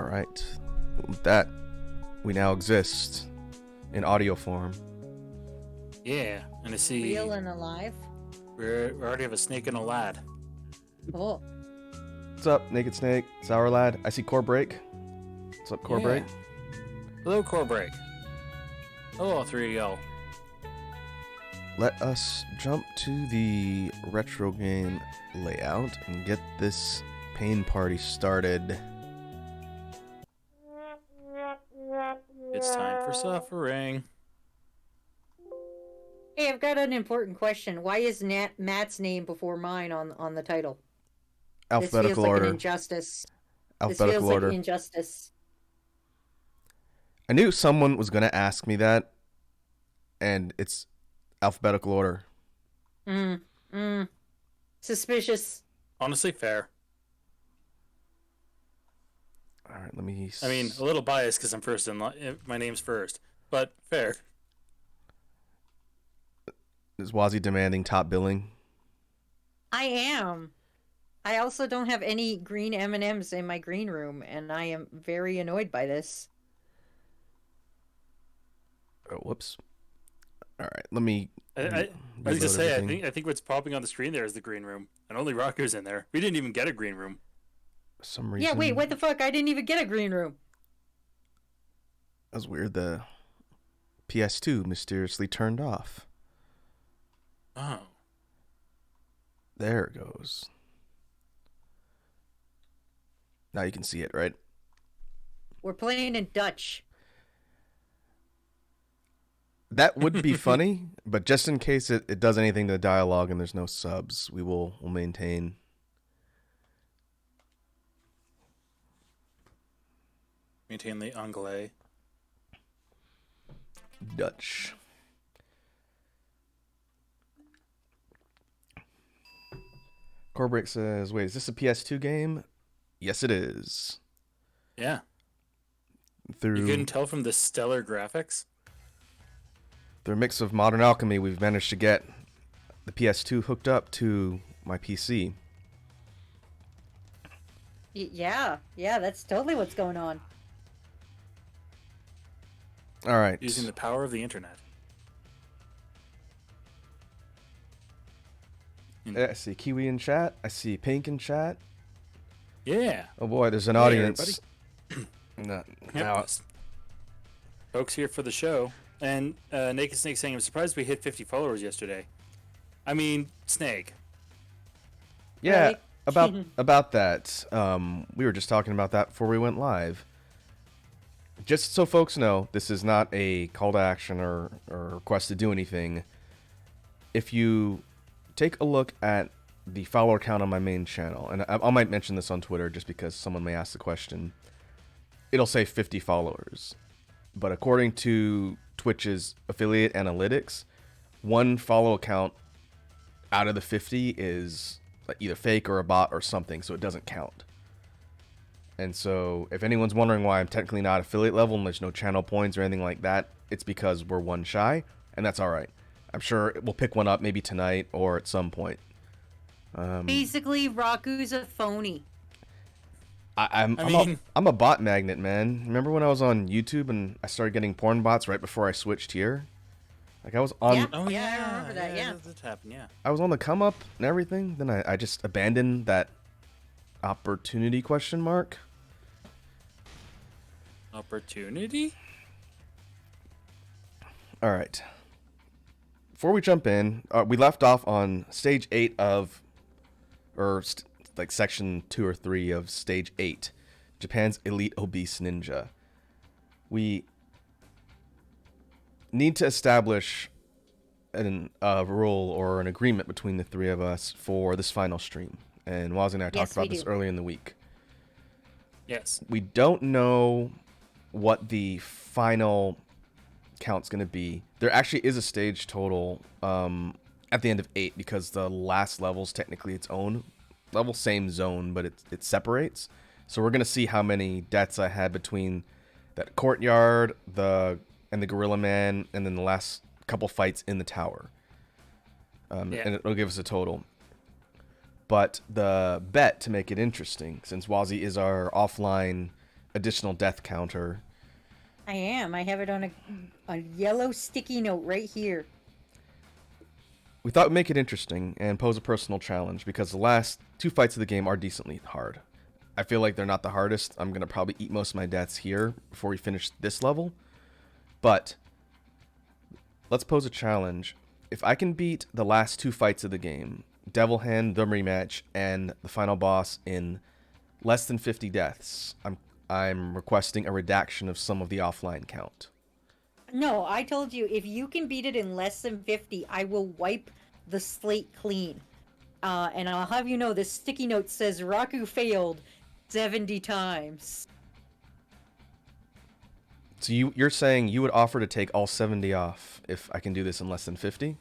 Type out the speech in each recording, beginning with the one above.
All right. With that, we now exist in audio form. Yeah, and I see Real and alive. we already have a snake and a lad. Oh, What's up, Naked Snake? Sour Lad. I see Core Break. What's up, Core Yeah. Break? Hello, Core Break. Hello, all three of y'all. Let us jump to the retro game layout and get this pain party started. It's time for suffering. hey, I've got an important question. Why is Matt's name before mine on the title? This feels Alphabetical like order. an injustice. Alphabetical This feels order. like injustice. I knew someone was going to ask me that, and it's alphabetical order. Suspicious. Honestly, fair. All right, let me... I mean, a little biased because I'm first in my name's first, but fair. Is Wazy demanding top billing? I am. I also don't have any green M&Ms in my green room, and I am very annoyed by this. Oh, whoops. All right, let me... I was reload just say, everything. I think what's popping on the screen there is the green room, and only Rocco's in there. We didn't even get a green room. For some reason... Yeah, wait, what the fuck? I didn't even get a green room. That was weird. The PS2 mysteriously turned off. Oh. There it goes. Now you can see it, right? We're playing in Dutch. That would be funny, but just in case it does anything to the dialogue and there's no subs, we'll maintain. Maintain the anglais. Dutch. Corbreak says, wait, is this a PS2 game? Yes, it is. Yeah. Through You couldn't tell from the stellar graphics? a mix of Modern Alchemy, we've managed to get the PS2 hooked up to my PC. Yeah, that's totally what's going on. All right. Using the power of the internet. I see Kiwi in chat. I see Pink in chat. Yeah. Oh boy, there's an Hey, audience. Yep. Now, Folks here for the show. And Naked Snake saying, I'm surprised we hit 50 followers yesterday. I mean, Snake. yeah, Really? about that. We were just talking about that before we went live. Just so folks know, this is not a call to action or request to do anything. If you take a look at the follower count on my main channel, and I might mention this on Twitter just because someone may ask the question, it'll say 50 followers. But according to Twitch's affiliate analytics, one follow account out of the 50 is like either fake or a bot or something, so it doesn't count. And so if anyone's wondering why I'm technically not affiliate level and there's no channel points or anything like that, it's because we're one shy, and that's all right. I'm sure we'll pick one up maybe tonight or at some point. Basically, Raku's a phony. I'm a bot magnet, man. Remember when I was on YouTube and I started getting porn bots right before I switched here? Like I was on, Yeah. Oh, yeah. I remember that, yeah. That happened, yeah. I was on the come up and everything. Then I just abandoned that opportunity question mark. Opportunity? All right. Before we jump in, we left off on stage 8 of, like section 2 or 3 of stage 8, Japan's elite obese ninja. We need to establish a rule or an agreement between the three of us for this final stream. And Wazi and I talked about this earlier in the week. Yes. We don't know what the final count's going to be. There actually is a stage total at the end of 8 because the last level's technically its own level, same zone, but it separates. So we're going to see how many deaths I had between that courtyard, and the Gorilla Man, and then the last couple fights in the tower. And it'll give us a total. But the bet, to make it interesting, since Wazi is our offline additional death counter. I am. I have it on a yellow sticky note right here. We thought we'd make it interesting and pose a personal challenge because the last 2 fights of the game are decently hard. I feel like they're not the hardest. I'm going to probably eat most of my deaths here before we finish this level. But let's pose a challenge. If I can beat the last 2 fights of the game, Devil Hand, the rematch, and the final boss in less than 50 deaths, I'm requesting a redaction of some of the offline count. No, I told you, if you can beat it in less than 50, I will wipe the slate clean. And I'll have you know, this sticky note says Raku failed 70 times. So you're saying you would offer to take all 70 off if I can do this in less than 50?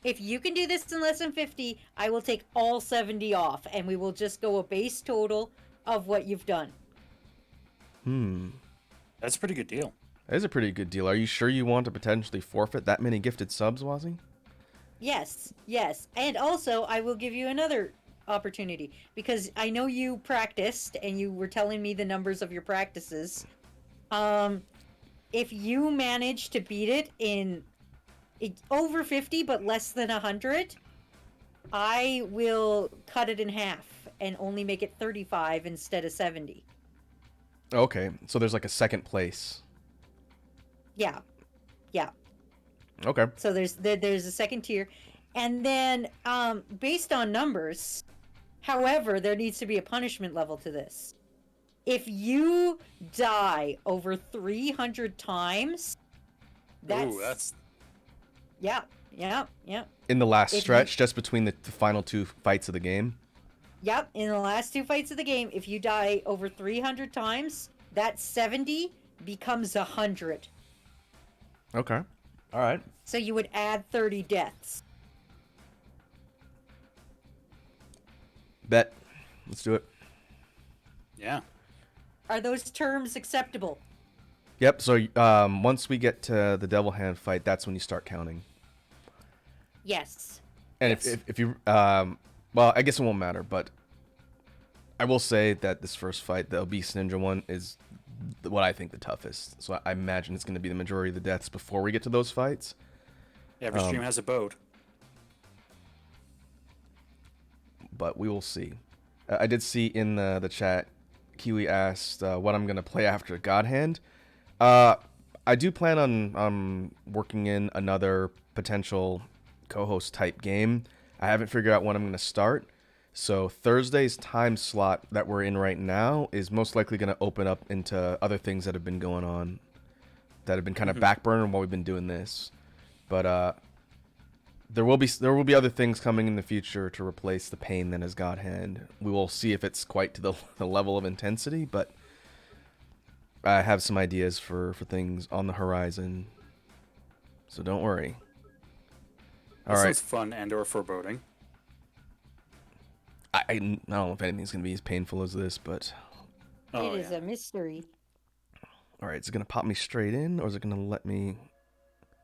If you can do this in less than 50, I will take all 70 off, and we will just go a base total of what you've done. That's a pretty good deal. That is a pretty good deal. Are you sure you want to potentially forfeit that many gifted subs, Wazy? Yes, yes. And also, I will give you another opportunity, because I know you practiced, and you were telling me the numbers of your practices. If you manage to beat it in over 50 but less than 100, I will cut it in half and only make it 35 instead of 70. Okay, so there's like a second place. Yeah. Yeah. Okay. So there's a second tier. And then based on numbers, however, there needs to be a punishment level to this. If you die over 300 times, that's yeah. In the last If stretch, just between the final 2 fights of the game? Yep, in the last 2 fights of the game, if you die over 300 times, that 70 becomes 100. Okay. All right. So you would add 30 deaths. Bet. Let's do it. Yeah. Are those terms acceptable? Yep, so once we get to the Devil Hand fight, that's when you start counting. Yes. And Yes. if you, well, I guess it won't matter, but I will say that this first fight, the Obese Ninja one, is what I think the toughest. So I imagine it's going to be the majority of the deaths before we get to those fights. Every stream has a boat. But we will see. I did see in the chat, Kiwi asked what I'm going to play after God Hand. I do plan on working in another potential co-host type game. I haven't figured out when I'm going to start. So Thursday's time slot that we're in right now is most likely going to open up into other things that have been going on, that have been kind of backburner while we've been doing this. But there will be other things coming in the future to replace the pain that is God Hand. We will see if it's quite to the level of intensity, but I have some ideas for things on the horizon. So don't worry. All That right. sounds fun and/or foreboding. I don't know if anything's going to be as painful as this, but... Oh, It is yeah. a mystery. All right, is it going to pop me straight in, or is it going to let me...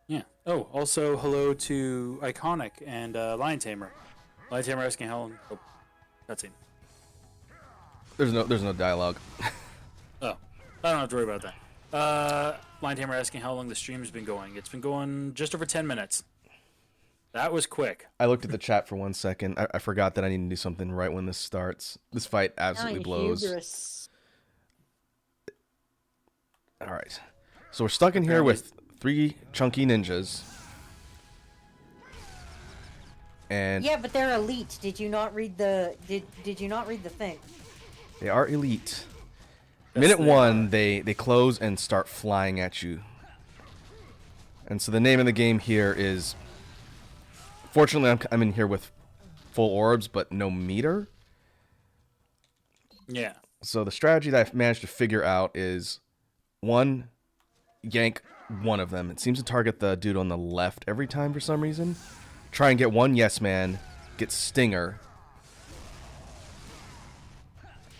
Yeah. Oh, also hello to Iconic and Lion Tamer. Lion Tamer asking how. Oh, that's it. There's no dialogue. Oh, I don't have to worry about that. Lion Tamer asking how long the stream's been going. It's been going just over 10 minutes. That was quick. I looked at the chat for 1 second. I forgot that I need to do something right when this starts. This fight absolutely blows. Hubris. All right. So we're stuck in here with 3 chunky ninjas. And Yeah, but they're elite. Did you not read the did you not read the thing? they are elite. Yes, Minute they 1, are. they close and start flying at you. And so the name of the game here is... Fortunately, I'm in here with full orbs, but no meter. Yeah. So the strategy that I've managed to figure out is, 1, yank one of them. It seems to target the dude on the left every time for some reason. Try and get one yes man, get Stinger,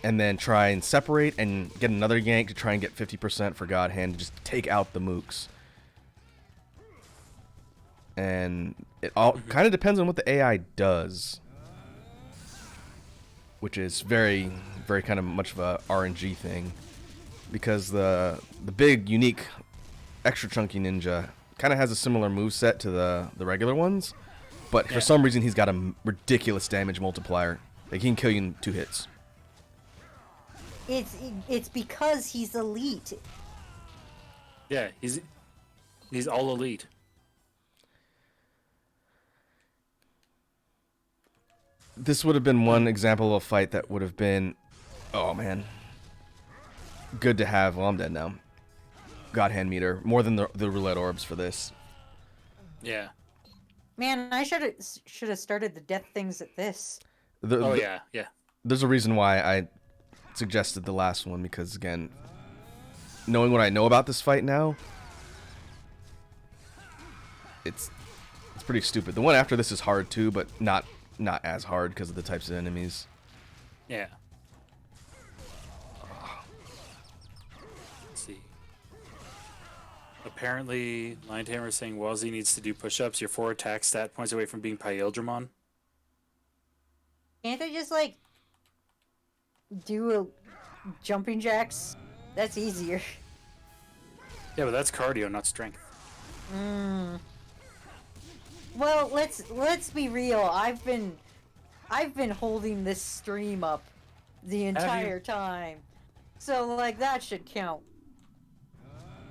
and then try and separate and get another yank to try and get 50% for God Hand to just take out the mooks. And it all kind of depends on what the AI does, which is very, very kind of much of a RNG thing. because the big, unique, extra chunky ninja kind of has a similar move set to the regular ones, but for some reason he's got a ridiculous damage multiplier. Like he can kill you in 2 hits. It's because he's elite. Yeah, he's all elite. This would have been one example of a fight that would have been, oh man, good to have. Well, I'm dead now. God hand meter more than the roulette orbs for this. Yeah. Man, I should have started the death things at this. Yeah. There's a reason why I suggested the last one, because again, knowing what I know about this fight now, it's pretty stupid. The one after this is hard too, but not as hard because of the types of enemies. Yeah. Let's see. Apparently, Linehammer is saying Wazy needs to do push-ups. You're 4 attack stat points away from being Paildramon. Can't they just like do a jumping jacks? That's easier. Yeah, but that's cardio, not strength. Well, let's be real. I've been holding this stream up the entire time, so like that should count.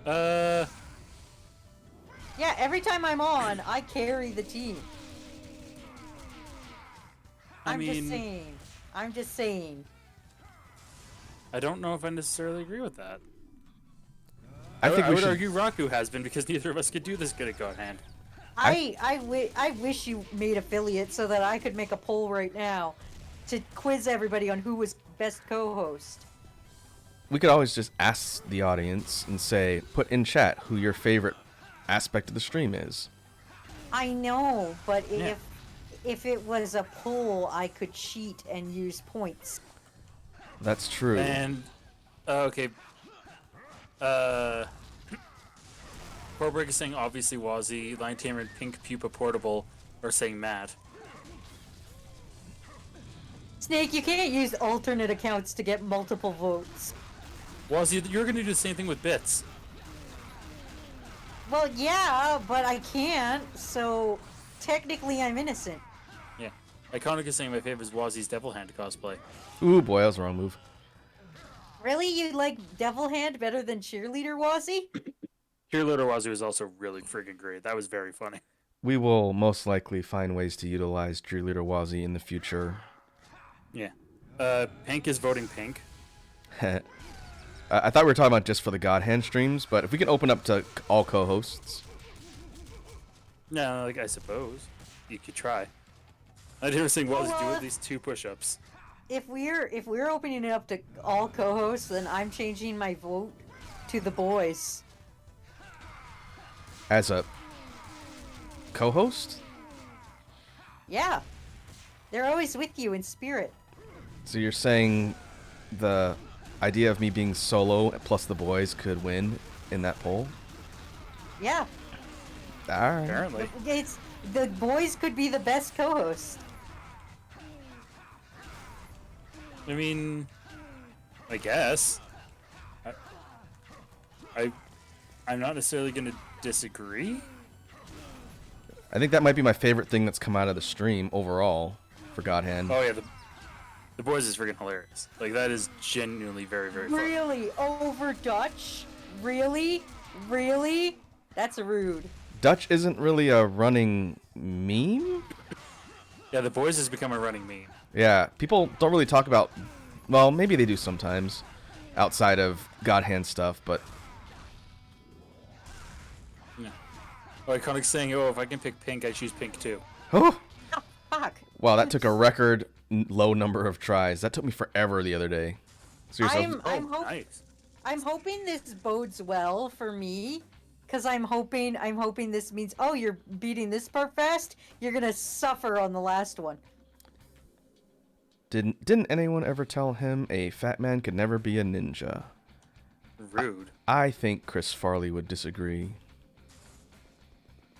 Yeah, every time I'm on, I carry the team. I'm just saying. I don't know if I necessarily agree with that. I would argue Raku has been, because neither of us could do this good at God Hand. I wish you made affiliate so that I could make a poll right now to quiz everybody on who was best co-host. We could always just ask the audience and say, put in chat who your favorite aspect of the stream is. I know, but if it was a poll, I could cheat and use points. That's true. And okay. Probreak is saying obviously Wazy, Lion Tamer and Pink Pupa Portable are saying Matt. Snake, you can't use alternate accounts to get multiple votes. Wazy, you're gonna do the same thing with bits. Well, yeah, but I can't, so technically I'm innocent. Yeah. Iconic is saying my favorite is Wazy's Devil Hand cosplay. Ooh, boy, that was the wrong move. Really? You like Devil Hand better than Cheerleader Wazy? Cheerleader Wazy was also really friggin' great. That was very funny. We will most likely find ways to utilize Cheerleader Wazy in the future. Yeah. Pink is voting pink. I thought we were talking about just for the God Hand streams, but if we can open up to all co-hosts. No, like I suppose you could try. I did saying Wazy do at least 2 push-ups. If we're opening it up to all co-hosts, then I'm changing my vote to the boys. As a co-host? Yeah. They're always with you in spirit. So you're saying the idea of me being solo plus the boys could win in that poll? Yeah. Alright. Apparently. The boys could be the best co-host. I mean, I guess. I'm not necessarily gonna disagree. I think that might be my favorite thing that's come out of the stream overall for God Hand. Oh yeah, the boys is freaking hilarious. Like that is genuinely very, very funny. Really? Over Dutch? Really? Really? That's rude. Dutch isn't really a running meme? Yeah, the boys has become a running meme. Yeah, people don't really talk about, well, maybe they do sometimes, outside of God Hand stuff, but Yeah. Oh, Iconic's saying, oh, if I can pick pink, I choose pink too. oh, Oh, fuck. wow, that took a record low number of tries. That took me forever the other day. Seriously, Nice. I'm hoping this bodes well for me, because I'm hoping this means, oh, you're beating this part fast, you're gonna suffer on the last one. didn't anyone ever tell him a fat man could never be a ninja? Rude. I think Chris Farley would disagree.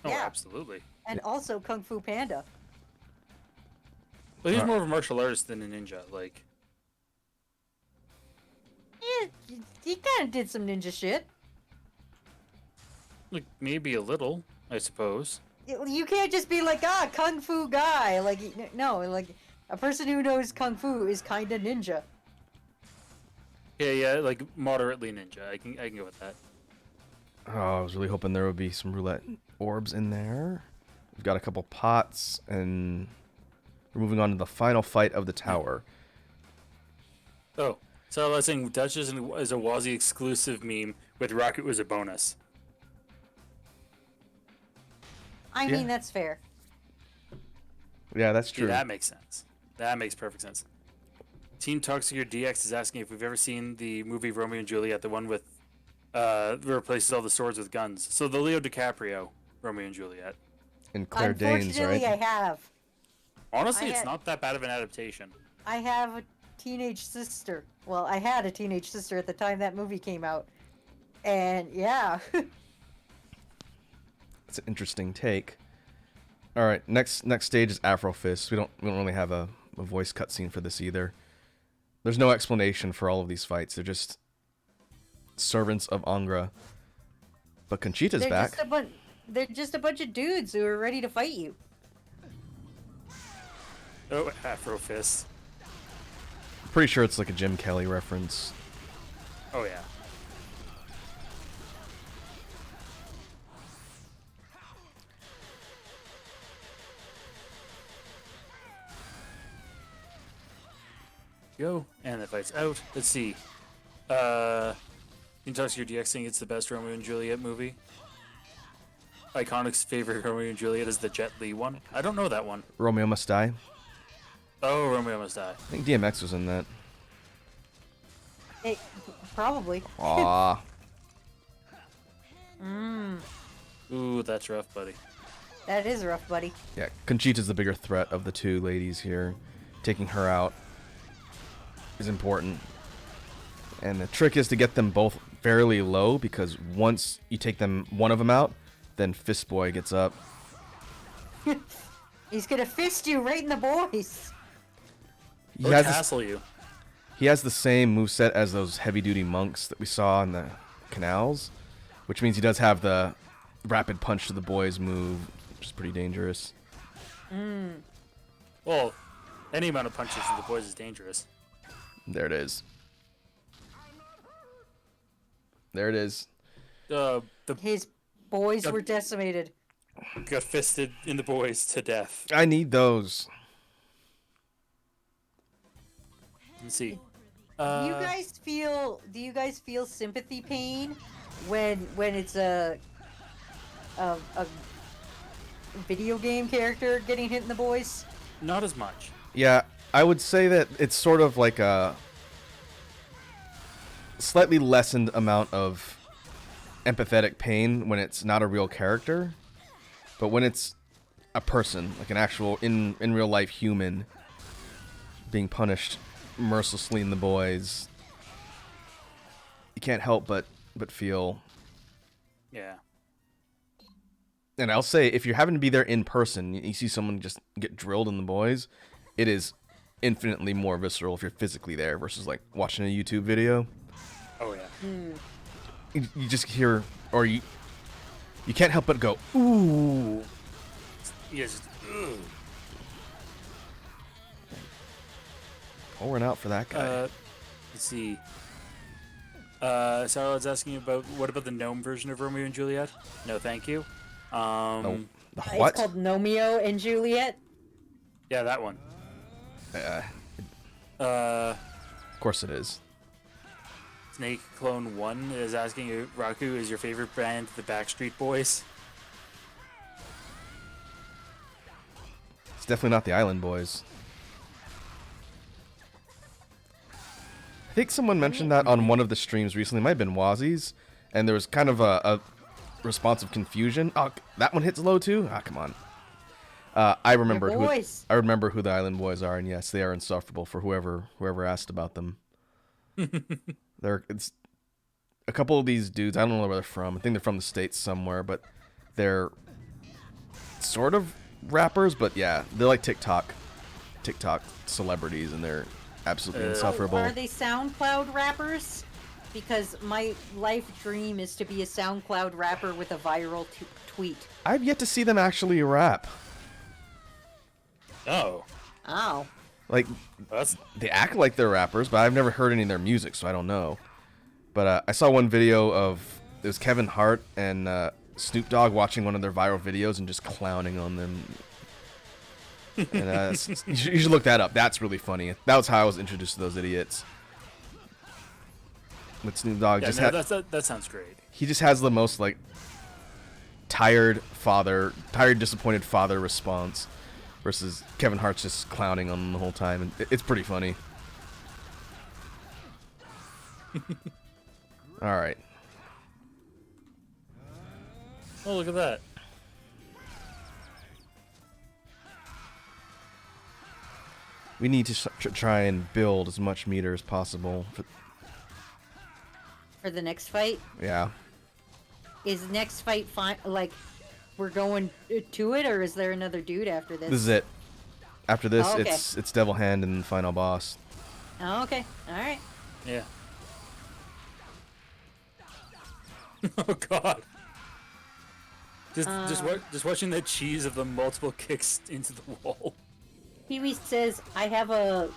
Oh, Yeah. absolutely. And also Kung Fu Panda. But he's more of a martial artist than a ninja. Like, he kind of did some ninja shit. Like maybe a little, I suppose. You can't just be like, kung fu guy. Like, no, like a person who knows kung fu is kind of ninja. Yeah, like moderately ninja. I can go with that. Oh, I was really hoping there would be some roulette orbs in there. We've got a couple pots, and we're moving on to the final fight of the tower. Oh, so I was saying Dutch is a Wazy exclusive meme with Rocket was a bonus. I Yeah. mean, that's fair. Yeah, that's See, true. that makes sense. That makes perfect sense. Team Toxic DX is asking if we've ever seen the movie Romeo and Juliet, the one with replaces all the swords with guns. So the Leo DiCaprio Romeo and Juliet. And Claire Danes, Unfortunately, right? I have. Honestly, I it's had- not that bad of an adaptation. I have a teenage sister. Well, I had a teenage sister at the time that movie came out. And yeah. It's an interesting take. All right, next stage is Afro Fist. We don't really have a voice cutscene for this either. There's no explanation for all of these fights. They're just servants of Angra. But Conchita's back. They're just a bunch of dudes who are ready to fight you. Oh, Afro Fist. Pretty sure it's like a Jim Kelly reference. Oh yeah. Go, and the fight's out. Let's see. Team Toxic DX saying it's the best Romeo and Juliet movie. Iconic's favorite Romeo and Juliet is the Jet Li one. I don't know that one. Romeo Must Die. Oh, Romeo Must Die. I think DMX was in that. Probably. Aw. Ooh, that's rough, buddy. That is rough, buddy. Yeah, Conchita's the bigger threat of the two ladies here. Taking her out is important. And the trick is to get them both fairly low, because once you take one of them out, then Fist Boy gets up. He's gonna fist you right in the boys. He Or has, tassel you. he has the same moveset as those heavy-duty monks that we saw in the canals, which means he does have the rapid punch to the boys move, which is pretty dangerous. Well, any amount of punches to the boys is dangerous. There it is. There it is. The His boys were decimated. got fisted in the boys to death. I need those. Let's see. Do you guys feel sympathy pain when it's a video game character getting hit in the boys? Not as much. Yeah, I would say that it's sort of like a slightly lessened amount of empathetic pain when it's not a real character, but when it's a person, like an actual in real life human being punished mercilessly in the boys, you can't help but feel. Yeah. And I'll say, if you happen to be there in person, you see someone just get drilled in the boys, it is infinitely more visceral if you're physically there versus like watching a YouTube video. Oh yeah. You just hear, or you can't help but go, ooh. Yes. Pouring out for that guy. Let's see. Sarah's asking about what about the gnome version of Romeo and Juliet? No, thank you. No. The It's what? called Nomeo and Juliet. Yeah, that one. Of course it is. Snake Clone 1 is asking you, Raku, is your favorite band the Backstreet Boys? It's definitely not the Island Boys. I think someone mentioned that on one of the streams recently. It might have been Wazy's, and there was kind of a response of confusion. Oh, that one hits low too? Ah, come on. I remember boys. I remember who the Island Boys are, and yes, they are insufferable for whoever asked about them. It's a couple of these dudes. I don't know where they're from. I think they're from the States somewhere, but they're sort of rappers. But yeah, they're like TikTok celebrities, and they're absolutely insufferable. Are they SoundCloud rappers? because my life dream is to be a SoundCloud rapper with a viral tweet. I've yet to see them actually rap. Oh. Oh. Like, That's... they act like they're rappers, but I've never heard any of their music, so I don't know. But I saw one video of, it was Kevin Hart and Snoop Dogg watching one of their viral videos and just clowning on them. And you should look that up. That's really funny. That was how I was introduced to those idiots. With Snoop Dogg, that sounds great. He just has the most like tired, disappointed father response, versus Kevin Hart's just clowning on him the whole time, and it's pretty funny. All right. Oh, look at that. We need to try and build as much meter as possible. For the next fight? Yeah. Is next fight fine? Like, we're going to it, or is there another dude after this? This is it. After this, oh, okay. it's Devil Hand and the final boss. Oh, okay. All right. Yeah. Oh God. Just watching the cheese of the multiple kicks into the wall. Pee-wee says, I have a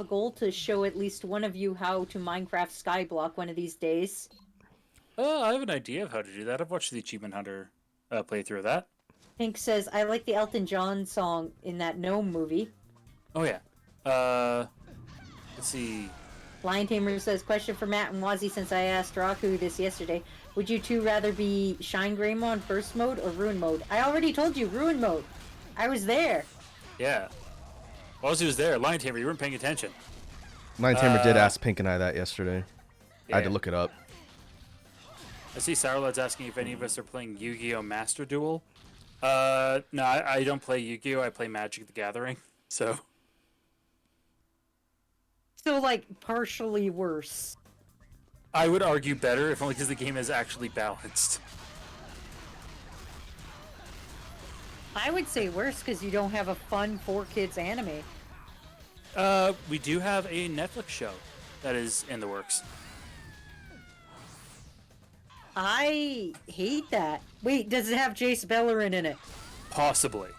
goal to show at least one of you how to Minecraft Skyblock one of these days. Oh, I have an idea of how to do that. I've watched the Achievement Hunter playthrough of that. Pink says, I like the Elton John song in that Gnome movie. Oh yeah. Let's see. Lion Tamer says, question for Matt and Wazy since I asked Raku this yesterday. Would you two rather be Shine Greymon first mode or Ruin mode? I already told you, Ruin mode. I was there. Yeah. Ozzy was there. Lion Tamer, you weren't paying attention. Lion Tamer did ask Pink and I that yesterday. Yeah. I had to look it up. I see Sourlad's asking if any of us are playing Yu-Gi-Oh! Master Duel. No, I don't play Yu-Gi-Oh! I play Magic the Gathering. So, like, partially worse. I would argue better, if only because the game is actually balanced. I would say worse because you don't have a fun 4Kids anime. We do have a Netflix show that is in the works. I hate that. Wait, does it have Jace Bellerin in it? Possibly.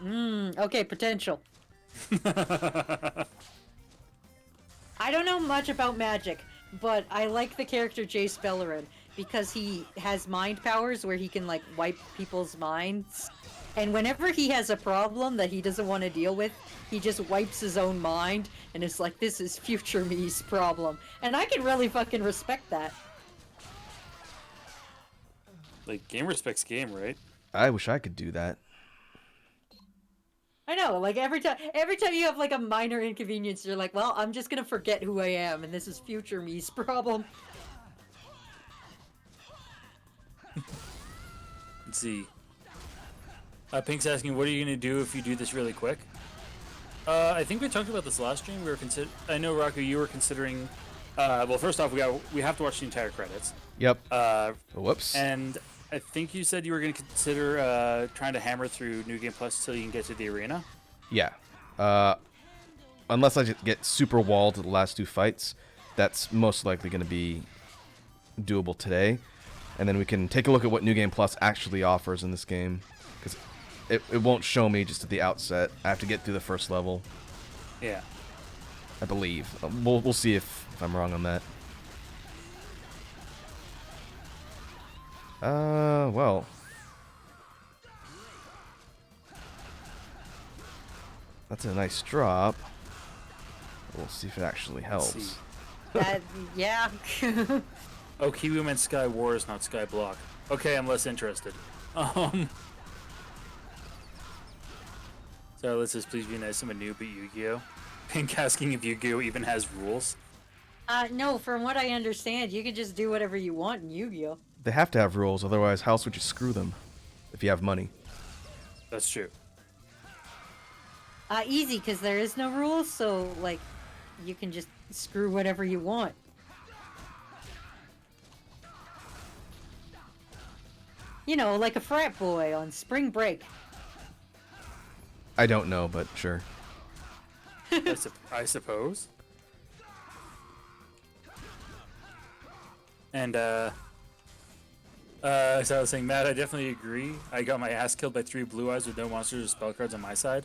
Okay, potential. I don't know much about Magic, but I like the character Jace Bellerin because he has mind powers where he can, like, wipe people's minds. And whenever he has a problem that he doesn't want to deal with, he just wipes his own mind, and it's like, this is future me's problem. And I can really fucking respect that. Like, game respects game, right? I wish I could do that. I know, like, every time you have, like, a minor inconvenience, you're like, well, I'm just gonna forget who I am, and this is future me's problem. Let's see. Pink's asking, what are you going to do if you do this really quick? I think we talked about this last stream. I know, Raku, you were considering... well, first off, we have to watch the entire credits. Yep. Whoops. And I think you said you were going to consider trying to hammer through New Game Plus until you can get to the arena. Yeah. Unless I just get super walled to the last two fights, that's most likely going to be doable today. And then we can take a look at what New Game Plus actually offers in this game. Because it won't show me just at the outset. I have to get through the first level. Yeah. I believe. We'll see if I'm wrong on that. Well. That's a nice drop. We'll see if it actually helps. Yeah. Oh, Kiwi meant Sky Wars, not Sky Block. Okay, I'm less interested. So let's just please be nice. I'm a noob at Yu-Gi-Oh! Pink asking if Yu-Gi-Oh! Even has rules. No, from what I understand, you can just do whatever you want in Yu-Gi-Oh! They have to have rules, otherwise how else would you screw them? If you have money. That's true. Easy, because there is no rules, so, like, you can just screw whatever you want. You know, like a frat boy on spring break. I don't know, but sure. I suppose. And so I was saying, Matt, I definitely agree. I got my ass killed by 3 blue eyes with no monsters or spell cards on my side.